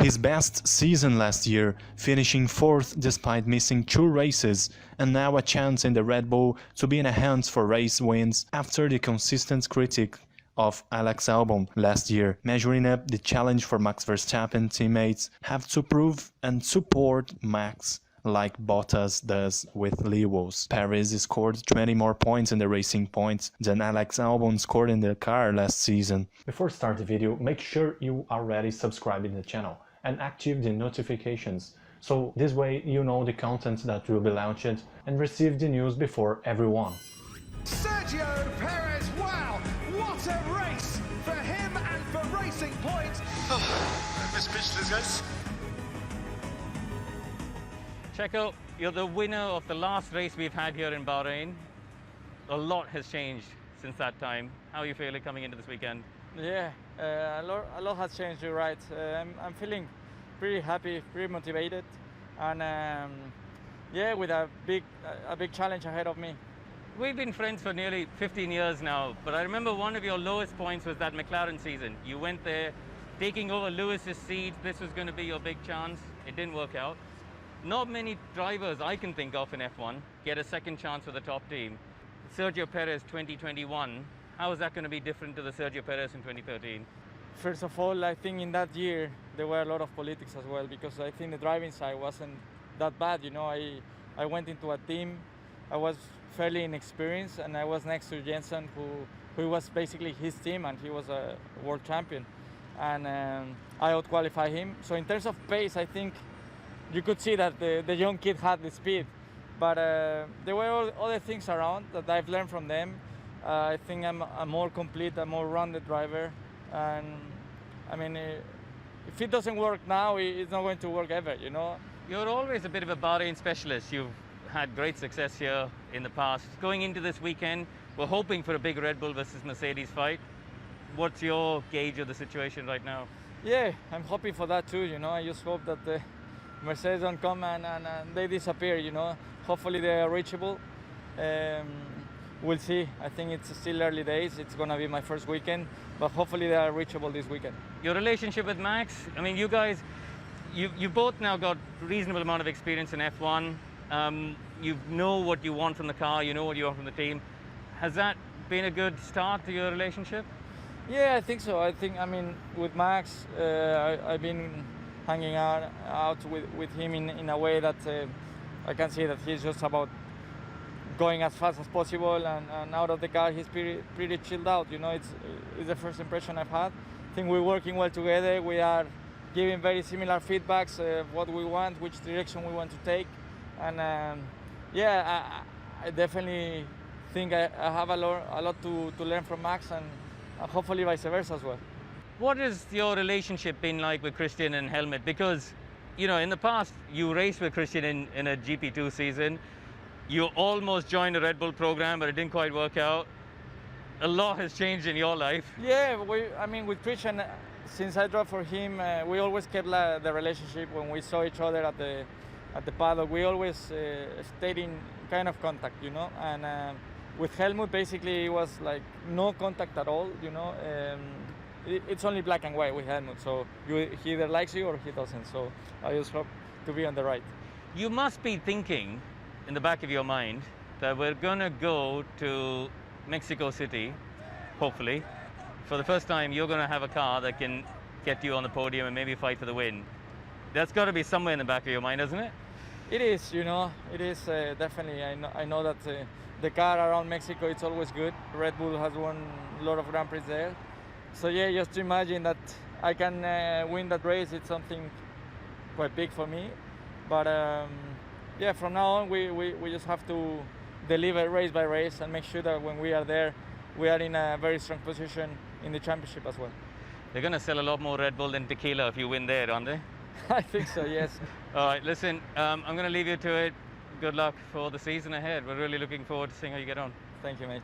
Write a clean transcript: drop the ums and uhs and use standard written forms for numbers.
His best season last year, finishing 4th despite missing 2 races, and now a chance in the Red Bull to be in a hunt for race wins after the consistent critic of Alex Albon last year. Measuring up the challenge for Max Verstappen, teammates have to prove and support Max like Bottas does with Lewis. Perez scored 20 more points in the racing points than Alex Albon scored in the car last season. Before start the video, make sure you already subscribe in the channel and active the notifications, so this way you know the content that will be launched and receive the news before everyone. Sergio Perez, wow, what a race for him and for Racing Point. Miss Pitch, Checo, you're the winner of the last race we've had here in Bahrain. A lot has changed since that time. How are you feeling coming into this weekend? Yeah, a lot has changed, you're right. I'm feeling pretty happy, pretty motivated, and yeah, with a big challenge ahead of me. We've been friends for nearly 15 years now, but I remember one of your lowest points was that McLaren season. You went there taking over Lewis's seat. This was going to be your big chance. It didn't work out. Not many drivers I can think of in F1 get a second chance with the top team. Sergio Perez 2021, how is that going to be different to the Sergio Perez in 2013? First of all, I think in that year there were a lot of politics as well, because I think the driving side wasn't that bad. You know, I went into a team, I was fairly inexperienced, and I was next to Jensen, who was basically his team, and he was a world champion, and I out-qualified him. So in terms of pace, I think you could see that the young kid had the speed, but there were other things around that I've learned from them. I think I'm a more complete, a more rounded driver, and I mean, if it doesn't work now, it's not going to work ever, you know. You're always a bit of a Bahrain specialist. You've had great success here in the past. Going into this weekend, we're hoping for a big Red Bull versus Mercedes fight. What's your gauge of the situation right now? Yeah, I'm hoping for that too, you know. I just hope that the Mercedes don't come and they disappear, you know. Hopefully they are reachable. We'll see. I think it's still early days. It's going to be my first weekend, but hopefully they are reachable this weekend. Your relationship with Max, I mean, you guys, you both now got reasonable amount of experience in F1. You know what you want from the car, you know what you want from the team. Has that been a good start to your relationship? Yeah, I think so. I mean, with Max, I've been hanging out with him in a way that I can see that he's just about going as fast as possible, and out of the car he's pretty chilled out. You know, it's the first impression I've had. I think we're working well together. We are giving very similar feedbacks of what we want, which direction we want to take, and yeah, I definitely think I have a lot to learn from Max, and hopefully vice versa as well. What has your relationship been like with Christian and Helmut? Because, you know, in the past, you raced with Christian in a GP2 season. You almost joined a Red Bull program, but it didn't quite work out. A lot has changed in your life. Yeah, I mean, with Christian, since I drove for him, we always kept the relationship. When we saw each other at the paddock, we always stayed in kind of contact, you know. And with Helmut, basically, it was like no contact at all, you know. It's only black and white with Helmut, so he either likes you or he doesn't. So I just hope to be on the right. You must be thinking in the back of your mind that we're gonna go to Mexico City, hopefully. For the first time, you're gonna have a car that can get you on the podium and maybe fight for the win. That's got to be somewhere in the back of your mind, isn't it? It is, you know, it is definitely. I know that the car around Mexico, it's always good. Red Bull has won a lot of Grand Prix there. So yeah, just to imagine that I can win that race, it's something quite big for me. But yeah, from now on, we just have to deliver race by race and make sure that when we are there, we are in a very strong position in the championship as well. They're going to sell a lot more Red Bull than tequila if you win there, aren't they? I think so, yes. All right, listen, I'm going to leave you to it. Good luck for the season ahead. We're really looking forward to seeing how you get on. Thank you, mate.